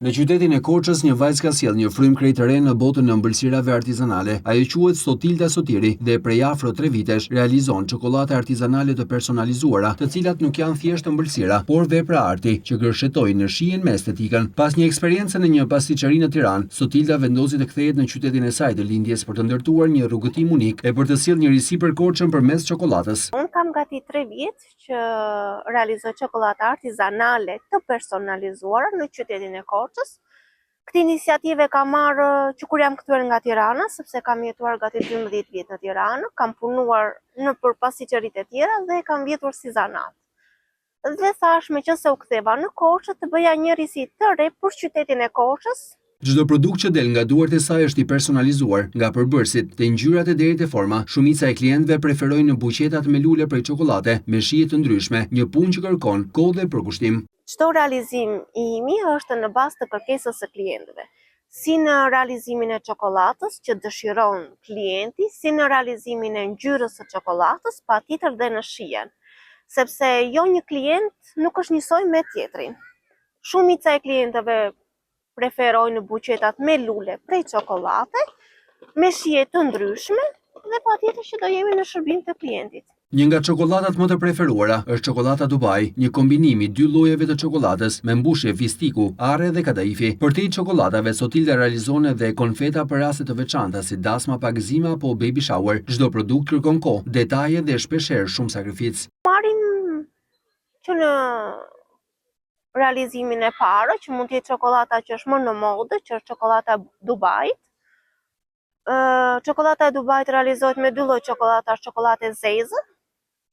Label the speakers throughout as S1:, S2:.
S1: Në qytetin e Korçës, një vajzë ka sjellë një frymë krejt të re në botën e ëmbëlsirave artizanale. Ajo quhet Sotilda Sotiri dhe prej afro 3 vitesh realizon çokolade artizanale të personalizuara, të cilat nuk janë thjesht ëmbëlsira, por vepra arti që gërshetojnë në shijen me estetikën. Pas një eksperiencë në një pasticëri në Tiranë, Sotilda vendosi të kthehet në qytetin e saj të lindjes për të ndërtuar një rrugëtim unik e për të sjellë një risi për Korçën përmes çokoladës.
S2: Unë kam gati 3 vjet që realizoj çokoladë artizanale të personalizuara në qytetin e Korçës. Këtë iniciativë kam marrë që kur jam kthyer nga Tirana, sepse kam jetuar gati 12 vjet në Tiranë, kam punuar në për pasticëritë e tjera dhe kam vjetur si zanat. Dhe thash, meqense u ktheva në Korçë, të bëja një risi të re për qytetin e Korçës.
S1: Çdo produkt që del nga duart e saj është i personalizuar, nga përbërësit, te ngjyrat e deri te forma. Shumica e klientëve preferojnë buqetat me lule prej çokolade, me shije të ndryshme, një punë që kërkon kohë dhe përkushtim.
S2: Çdo realizim i imi është në bazë të kërkesës së klientëve. Si në realizimin e çokoladës që dëshiron klienti, si në realizimin e ngjyrës së çokoladës, patjetër dhe në shijen. Sepse jo një klient nuk është njësoj me tjetrin. Shumica e klientëve preferojnë buqetat me lule prej çokolade, me shije të ndryshme dhe patjetër që do jemi në shërbim të klientit.
S1: Një nga çokoladat më të preferuara është çokolada Dubai, një kombinim i 2 llojeve të çokoladës me mbushje fistiku, arre dhe kadaifi. Për të çokoladave, Sotilda realizon edhe konfeta për raste të veçanta si dasma, pagëzime apo baby shower. Çdo produkt kërkon kohë, detaje dhe shpeshherë shumë sakrificë.
S2: Marrim që në realizimin e parë, që mund të jetë çokolata që është më në modë, që është çokolata Dubai. Çokolata e Dubai realizohet me 2 lloj çokoladash, çokoladë e zezë,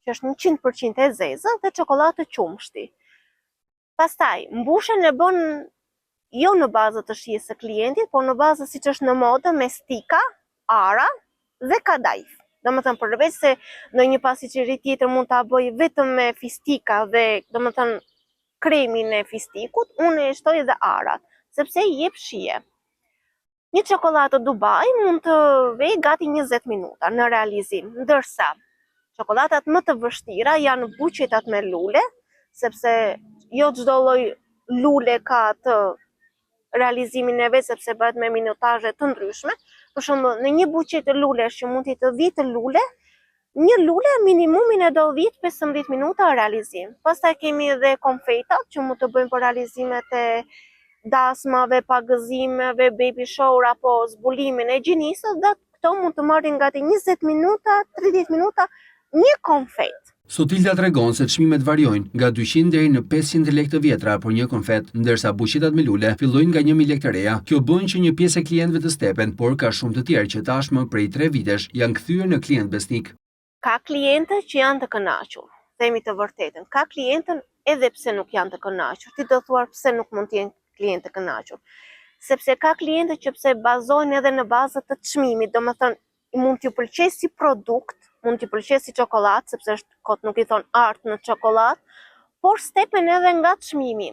S2: që është 100% e zezë, dhe çokoladë të qumshti. Pastaj, mbushjen e bën jo në bazë të shijes së klientit, por në bazë siç është në modë me stika, ara dhe kadaif. Domethënë përveç se në një pasticëri tjetër mund ta bëj vetëm me fistika dhe domethënë kremin e fistikut, unë e shtoj edhe arat, sepse i jep shije. Një çokoladë Dubai mund të vejë gati 20 minuta në realizim, ndërsa çokoladat më të vështira janë buqetat me lule, sepse jo çdo lloj lule ka të realizimin e vet, sepse bëhet me minutazhe të ndryshme. Për shembull, në një buqet të lulesh që mund të jetë 10 lule, një lule minimumin e do 10-15 minuta realizim. Pastaj kemi edhe konfetat që mund të bëjmë për realizimet e dasmave, pagëzimeve, baby shower apo zbulimin e gjinisës, dhe këto mund të marrin gati 20 minuta, 30 minuta një konfet.
S1: Sotilda tregon se çmimet variojnë nga 200 deri në 500 lekë të vjetra për një konfet, ndërsa buqetat me lule fillojnë nga 1000 lekë të reja. Kjo bën që një pjesë e klientëve të stepen, por ka shumë të tjerë që tashmë prej 3 vitesh janë kthyer në klient besnik.
S2: Ka klientë që janë të kënaqur, themi të vërtetën. Ka klientën edhe pse nuk janë të kënaqur. Ti do thuar pse nuk mund të jenë klientë të kënaqur. Sepse ka klientë që pse bazojnë edhe në bazë të çmimit, domethënë mund t'ju pëlqejë si produkt, mund t'ju pëlqejë si çokoladë, sepse është kot nuk i thon art në çokoladë, por stepen edhe nga çmimi.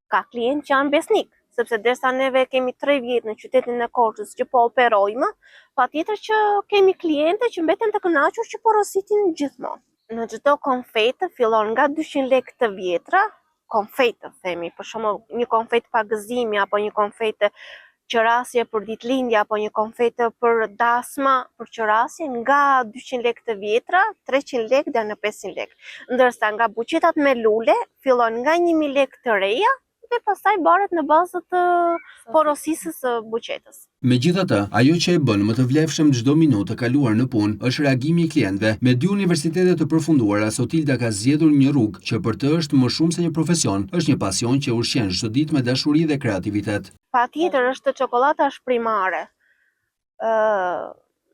S2: Ka klientë që janë besnik, sepse derisa neve kemi 3 vjet në qytetin e Korçës që po operojmë, patjetër që kemi klientë që mbeten të kënaqur që porositin gjithmonë. Në çdo konfetë fillon nga 200 lekë të vjetra, konfetë themi, për shembull një konfetë pagëzimi apo një konfetë qërasje për ditëlindje apo një konfetë për dasma për qërasje, nga 200 lekë të vjetra, 300 lekë deri në 500 lekë. Ndërsa nga buqetat me lule fillon nga 1000 lekë të reja dhe pastaj baret në bazë të porosisë së buqetës.
S1: Megjithatë, ajo që e bën më të vlefshëm çdo minutë të kaluar në punë është reagimi i klientëve. Me 2 universitete të përfunduara, Sotilda ka zgjedhur një rrugë që për të është më shumë se një profesion, është një pasion që ushqen çdo ditë me dashuri dhe kreativitet.
S2: Patjetër është çokolada shprimare.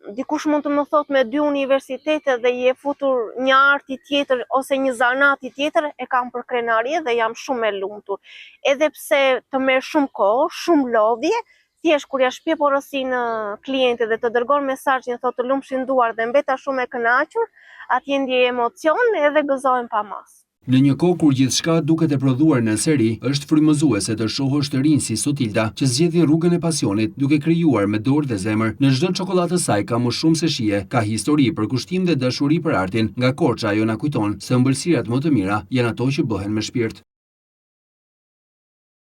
S2: Dikush mund të më thotë me 2 universitete dhe je futur një arti tjetër ose një zanati tjetër, e kam për krenarie dhe jam shumë e lumtur. Edhe pse të merr shumë kohë, shumë lodhje, thjesht kur ja shpje porosinë klientit dhe të dërgon mesazhin thotë të lumshin duar dhe mbeta shumë e kënaqur, atje ndjej emocion edhe gëzohem pa mas.
S1: Në një kohë kur gjithçka duket e prodhuar në seri, është frymëzuese të shohësh të rinj si Sotilda që zgjedhin rrugën e pasionit, duke krijuar me dorë dhe zemër. Në çdo çokoladë saj ka më shumë se shije, ka histori, përkushtim dhe dashuri për artin. Nga Korça ajo na kujton se ëmbëlsirat më të mira janë ato që bëhen me shpirt.